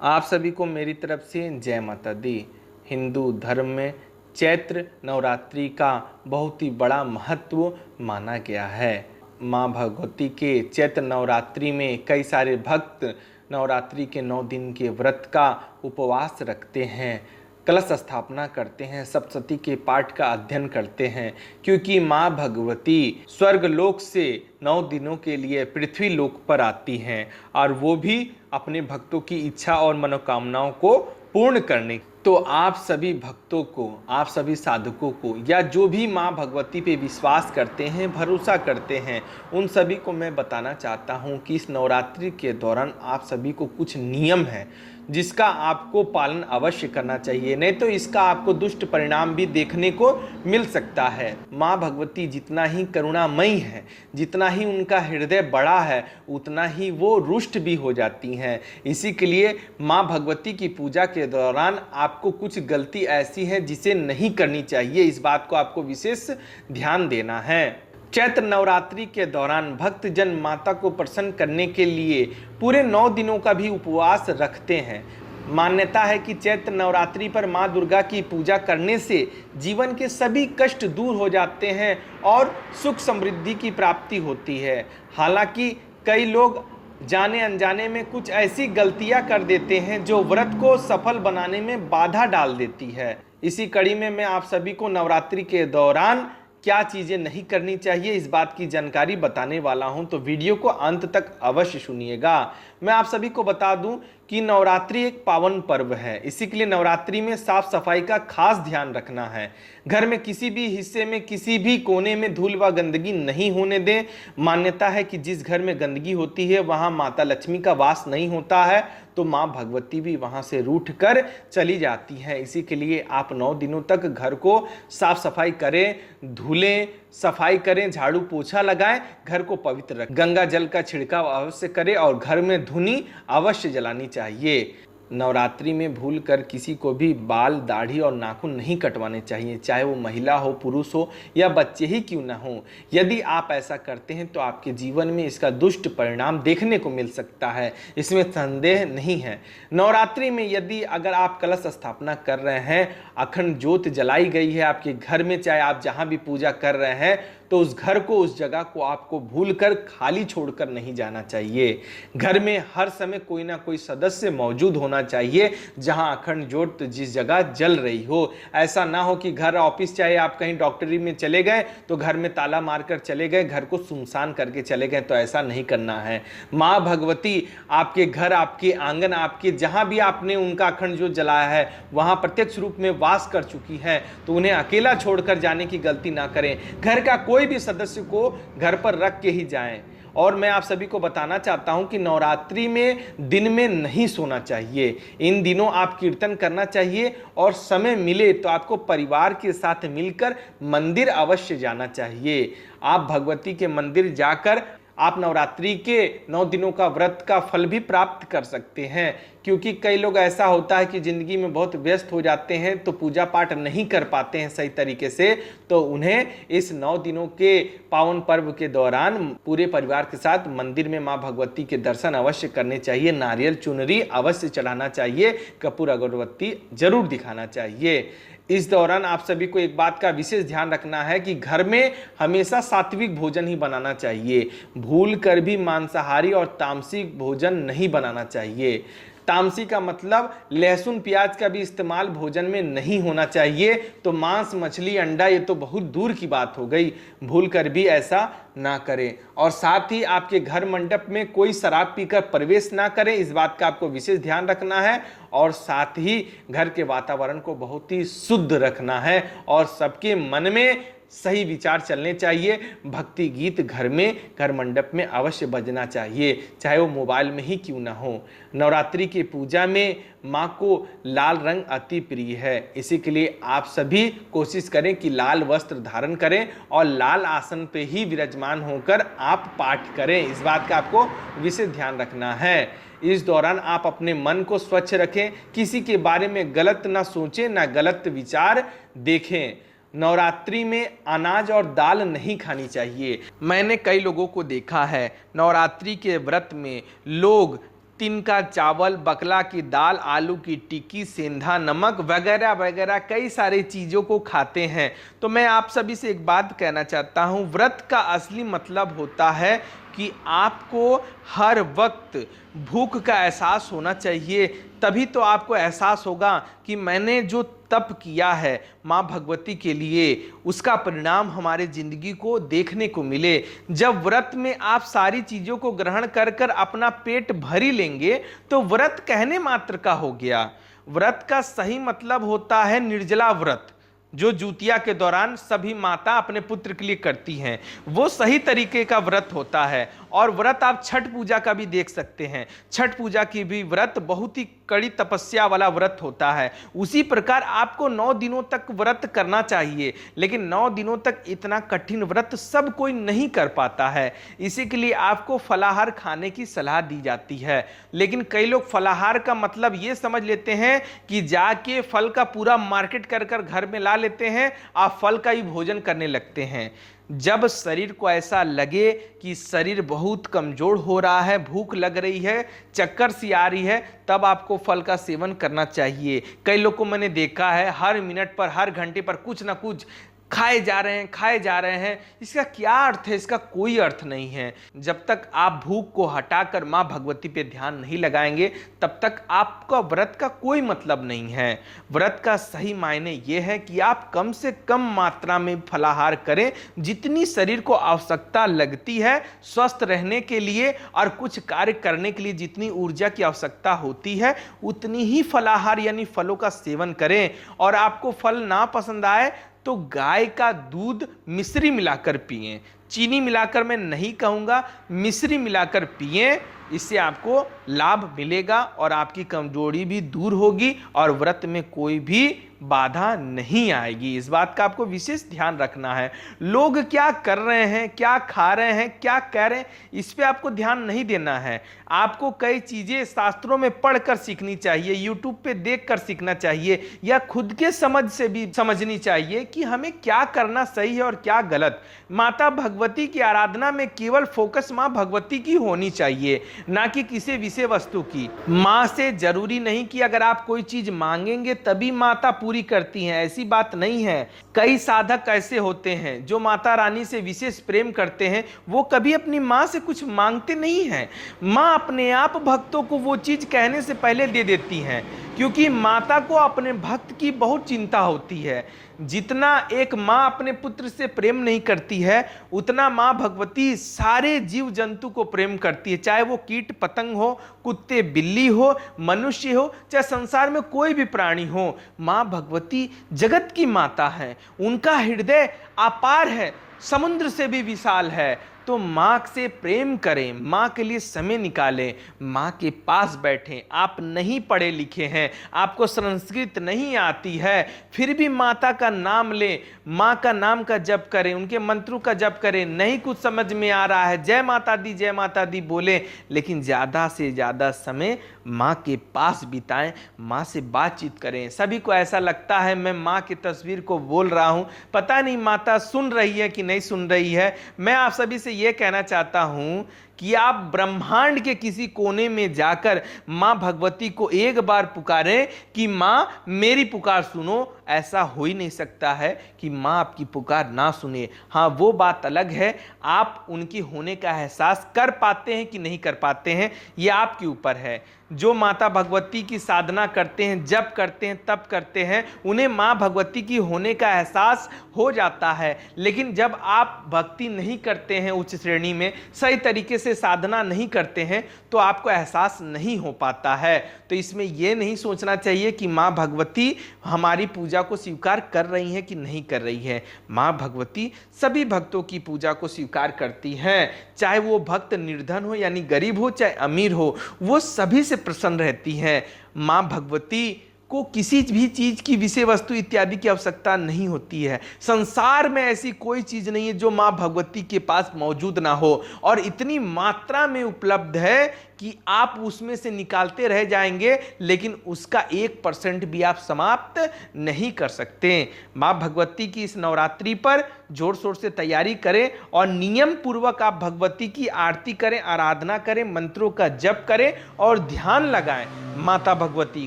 आप सभी को मेरी तरफ से जय माता दी। हिंदू धर्म में चैत्र नवरात्रि का बहुत ही बड़ा महत्व माना गया है। माँ भगवती के चैत्र नवरात्रि में कई सारे भक्त नवरात्रि के 9 दिन के व्रत का उपवास रखते हैं, कलश स्थापना करते हैं, सप्तशती के पाठ का अध्ययन करते हैं, क्योंकि माँ भगवती स्वर्ग लोक से 9 दिनों के लिए पृथ्वी लोक पर आती हैं और वो भी अपने भक्तों की इच्छा और मनोकामनाओं को पूर्ण करने। तो आप सभी भक्तों को, आप सभी साधकों को, या जो भी माँ भगवती पे विश्वास करते हैं, भरोसा करते हैं, उन सभी को मैं बताना चाहता हूँ कि इस नवरात्रि के दौरान आप सभी को कुछ नियम है जिसका आपको पालन अवश्य करना चाहिए, नहीं तो इसका आपको दुष्ट परिणाम भी देखने को मिल सकता है। माँ भगवती जितना ही करुणामयी है, जितना ही उनका हृदय बड़ा है, उतना ही वो रुष्ट भी हो जाती हैं। इसी के लिए माँ भगवती की पूजा के दौरान आपको कुछ गलती ऐसी है जिसे नहीं करनी चाहिए, इस बात को आपको विशेष ध्यान देना है। चैत्र नवरात्रि के दौरान भक्तजन माता को प्रसन्न करने के लिए पूरे 9 दिनों का भी उपवास रखते हैं। मान्यता है कि चैत्र नवरात्रि पर माँ दुर्गा की पूजा करने से जीवन के सभी कष्ट दूर हो जाते हैं और सुख समृद्धि की प्राप्ति होती है। हालांकि कई लोग जाने अनजाने में कुछ ऐसी गलतियां कर देते हैं जो व्रत को सफल बनाने में बाधा डाल देती है। इसी कड़ी में मैं आप सभी को नवरात्रि के दौरान क्या चीज़ें नहीं करनी चाहिए इस बात की जानकारी बताने वाला हूं, तो वीडियो को अंत तक अवश्य सुनिएगा। मैं आप सभी को बता दूं कि नवरात्रि एक पावन पर्व है, इसी के लिए नवरात्रि में साफ सफाई का खास ध्यान रखना है। घर में किसी भी हिस्से में, किसी भी कोने में धूल व गंदगी नहीं होने दें। मान्यता है कि जिस घर में गंदगी होती है वहां माता लक्ष्मी का वास नहीं होता है, तो माँ भगवती भी वहां से रूठ कर चली जाती हैं। इसी के लिए आप 9 दिनों तक घर को साफ सफाई करें, धुलें, सफाई करें, झाड़ू पोछा लगाएं, घर को पवित्र रखें, गंगा जल का छिड़काव अवश्य करें और घर में धुनी अवश्य जलानी चाहिए। नवरात्रि में भूल कर किसी को भी बाल, दाढ़ी और नाखून नहीं कटवाने चाहिए, चाहे वो महिला हो, पुरुष हो या बच्चे ही क्यों ना हो। यदि आप ऐसा करते हैं तो आपके जीवन में इसका दुष्ट परिणाम देखने को मिल सकता है, इसमें संदेह नहीं है। नवरात्रि में यदि अगर आप कलश स्थापना कर रहे हैं, अखंड ज्योत जलाई गई है आपके घर में, चाहे आप जहां भी पूजा कर रहे हैं, तो उस घर को, उस जगह को आपको भूलकर खाली छोड़कर नहीं जाना चाहिए। घर में हर समय कोई ना कोई सदस्य मौजूद होना चाहिए जहां अखंड ज्योत जिस जगह जल रही हो। ऐसा ना हो कि घर, ऑफिस, चाहे आप कहीं डॉक्टरी में चले गए तो घर में ताला मारकर चले गए, घर को सुनसान करके चले गए, तो ऐसा नहीं करना है। माँ भगवती आपके घर, आपके आंगन, आपके जहां भी आपने उनका अखंड ज्योत जलाया है वहां प्रत्यक्ष रूप में वास कर चुकी है, तो उन्हें अकेला छोड़कर जाने की गलती ना करें। घर का कोई भी सदस्य को घर पर रख के ही जाएं। और मैं आप सभी को बताना चाहता हूं कि नवरात्रि में दिन में नहीं सोना चाहिए। इन दिनों आप कीर्तन करना चाहिए और समय मिले तो आपको परिवार के साथ मिलकर मंदिर अवश्य जाना चाहिए। आप भगवती के मंदिर जाकर आप नवरात्रि के 9 दिनों का व्रत का फल भी प्राप्त कर सकते हैं, क्योंकि कई लोग ऐसा होता है कि जिंदगी में बहुत व्यस्त हो जाते हैं तो पूजा पाठ नहीं कर पाते हैं सही तरीके से, तो उन्हें इस 9 दिनों के पावन पर्व के दौरान पूरे परिवार के साथ मंदिर में माँ भगवती के दर्शन अवश्य करने चाहिए, नारियल चुनरी अवश्य चढ़ाना चाहिए, कपूर अगरबत्ती जरूर दिखाना चाहिए। इस दौरान आप सभी को एक बात का विशेष ध्यान रखना है कि घर में हमेशा सात्विक भोजन ही बनाना चाहिए। भूल कर भी मांसाहारी और तामसिक भोजन नहीं बनाना चाहिए। तामसी का मतलब लहसुन प्याज का भी इस्तेमाल भोजन में नहीं होना चाहिए। तो मांस, मछली, अंडा ये तो बहुत दूर की बात हो गई, भूल कर भी ऐसा ना करें। और साथ ही आपके घर मंडप में कोई शराब पीकर प्रवेश ना करें, इस बात का आपको विशेष ध्यान रखना है। और साथ ही घर के वातावरण को बहुत ही शुद्ध रखना है और सबके मन में सही विचार चलने चाहिए। भक्ति गीत घर में, घर मंडप में अवश्य बजना चाहिए, चाहे वो मोबाइल में ही क्यों ना हो। नवरात्रि की पूजा में माँ को लाल रंग अति प्रिय है, इसी के लिए आप सभी कोशिश करें कि लाल वस्त्र धारण करें और लाल आसन पे ही विराजमान होकर आप पाठ करें, इस बात का आपको विशेष ध्यान रखना है। इस दौरान आप अपने मन को स्वच्छ रखें, किसी के बारे में गलत ना सोचें, ना गलत विचार देखें। नवरात्रि में अनाज और दाल नहीं खानी चाहिए। मैंने कई लोगों को देखा है नवरात्रि के व्रत में लोग तिनका चावल, बकला की दाल, आलू की टिक्की, सेंधा नमक वगैरह वगैरह कई सारी चीज़ों को खाते हैं। तो मैं आप सभी से एक बात कहना चाहता हूँ, व्रत का असली मतलब होता है कि आपको हर वक्त भूख का एहसास होना चाहिए। तभी तो आपको एहसास होगा कि मैंने जो तप किया है माँ भगवती के लिए, उसका परिणाम हमारे जिंदगी को देखने को मिले। जब व्रत में आप सारी चीज़ों को ग्रहण कर कर अपना पेट भरी लेंगे तो व्रत कहने मात्र का हो गया। व्रत का सही मतलब होता है निर्जला व्रत, जो जुतिया के दौरान सभी माता अपने पुत्र के लिए करती हैं, वो सही तरीके का व्रत होता है। और व्रत आप छठ पूजा का भी देख सकते हैं, छठ पूजा की भी व्रत बहुत ही कड़ी तपस्या वाला व्रत होता है। उसी प्रकार आपको 9 दिनों तक व्रत करना चाहिए, लेकिन 9 दिनों तक इतना कठिन व्रत सब कोई नहीं कर पाता है। इसी के लिए आपको फलाहार खाने की सलाह दी जाती है। लेकिन कई लोग फलाहार का मतलब ये समझ लेते हैं कि जाके फल का पूरा मार्केट कर कर घर में ला लेते हैं, आप फल का ही भोजन करने लगते हैं। जब शरीर को ऐसा लगे कि शरीर बहुत कमजोर हो रहा है, भूख लग रही है, चक्कर सी आ रही है, तब आपको फल का सेवन करना चाहिए। कई लोग को मैंने देखा है हर मिनट पर, हर घंटे पर कुछ ना कुछ खाए जा रहे हैं। इसका क्या अर्थ है? इसका कोई अर्थ नहीं है। जब तक आप भूख को हटाकर माँ भगवती पे ध्यान नहीं लगाएंगे तब तक आपका व्रत का कोई मतलब नहीं है। व्रत का सही मायने ये है कि आप कम से कम मात्रा में फलाहार करें, जितनी शरीर को आवश्यकता लगती है स्वस्थ रहने के लिए और कुछ कार्य करने के लिए जितनी ऊर्जा की आवश्यकता होती है उतनी ही फलाहार यानी फलों का सेवन करें। और आपको फल ना पसंद आए तो गाय का दूध मिश्री मिलाकर पिएं। चीनी मिलाकर मैं नहीं कहूँगा, मिश्री मिलाकर पिएं। इससे आपको लाभ मिलेगा और आपकी कमजोरी भी दूर होगी और व्रत में कोई भी बाधा नहीं आएगी। इस बात का आपको विशेष ध्यान रखना है। लोग क्या कर रहे हैं, क्या खा रहे हैं, क्या कह रहे हैं, इस पे आपको ध्यान नहीं देना है। आपको कई चीजें शास्त्रों में पढ़कर सीखनी चाहिए, यूट्यूब पे देखकर सीखना चाहिए, या खुद के समझ से भी समझनी चाहिए कि हमें क्या करना सही है और क्या गलत। माता भगवती की आराधना में केवल फोकस माँ भगवती की होनी चाहिए, ना कि किसी विषय वस्तु की। माँ से जरूरी नहीं कि अगर आप कोई चीज मांगेंगे तभी माता पूरी करती हैं, ऐसी बात नहीं है। कई साधक ऐसे होते हैं जो माता रानी से विशेष प्रेम करते हैं, वो कभी अपनी माँ से कुछ मांगते नहीं हैं। माँ अपने आप भक्तों को वो चीज कहने से पहले दे देती हैं, क्योंकि माता को अपने भक्त की बहुत चिंता होती है। जितना एक माँ अपने पुत्र से प्रेम नहीं करती है, उतना माँ भगवती सारे जीव जंतु को प्रेम करती है, चाहे वो कीट पतंग हो, कुत्ते बिल्ली हो, मनुष्य हो, चाहे संसार में कोई भी प्राणी हो। माँ भगवती जगत की माता है, उनका हृदय अपार है, समुद्र से भी विशाल है। तो माँ से प्रेम करें, माँ के लिए समय निकालें, माँ के पास बैठें। आप नहीं पढ़े लिखे हैं, आपको संस्कृत नहीं आती है, फिर भी माता का नाम लें, माँ का नाम का जप करें, उनके मंत्रों का जप करें। नहीं कुछ समझ में आ रहा है, जय माता दी बोलें, लेकिन ज़्यादा से ज़्यादा समय माँ के पास बिताएं, माँ से बातचीत करें। सभी को ऐसा लगता है मैं माँ की तस्वीर को बोल रहा हूँ, पता नहीं माता सुन रही है कि नहीं सुन रही है। मैं आप सभी से ये कहना चाहता हूँ कि आप ब्रह्मांड के किसी कोने में जाकर माँ भगवती को एक बार पुकारें कि माँ मेरी पुकार सुनो। ऐसा हो ही नहीं सकता है कि माँ आपकी पुकार ना सुने। हाँ, वो बात अलग है, आप उनकी होने का एहसास कर पाते हैं कि नहीं कर पाते हैं, ये आपके ऊपर है। जो माता भगवती की साधना करते हैं, जप करते हैं, तप करते हैं, उन्हें माँ भगवती की होने का एहसास हो जाता है। लेकिन जब आप भक्ति नहीं करते हैं, उच्च श्रेणी में सही तरीके से साधना नहीं करते हैं, तो आपको एहसास नहीं हो पाता है। तो इसमें यह नहीं सोचना चाहिए कि माँ भगवती हमारी पूजा को स्वीकार कर रही हैं कि नहीं कर रही है। माँ भगवती सभी भक्तों की पूजा को स्वीकार करती हैं, चाहे वो भक्त निर्धन हो यानी गरीब हो, चाहे अमीर हो, वो सभी से प्रसन्न रहती हैं। माँ भगवती को किसी भी चीज की विषय वस्तु इत्यादि की आवश्यकता नहीं होती है। संसार में ऐसी कोई चीज नहीं है जो माँ भगवती के पास मौजूद ना हो, और इतनी मात्रा में उपलब्ध है कि आप उसमें से निकालते रह जाएंगे, लेकिन उसका 1% भी आप समाप्त नहीं कर सकते। माँ भगवती की इस नवरात्रि पर जोर शोर से तैयारी करें और नियम पूर्वक आप भगवती की आरती करें, आराधना करें, मंत्रों का जप करें और ध्यान लगाएं माता भगवती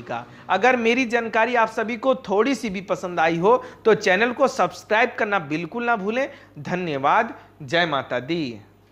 का। अगर मेरी जानकारी आप सभी को थोड़ी सी भी पसंद आई हो तो चैनल को सब्सक्राइब करना बिल्कुल ना भूलें। धन्यवाद। जय माता दी।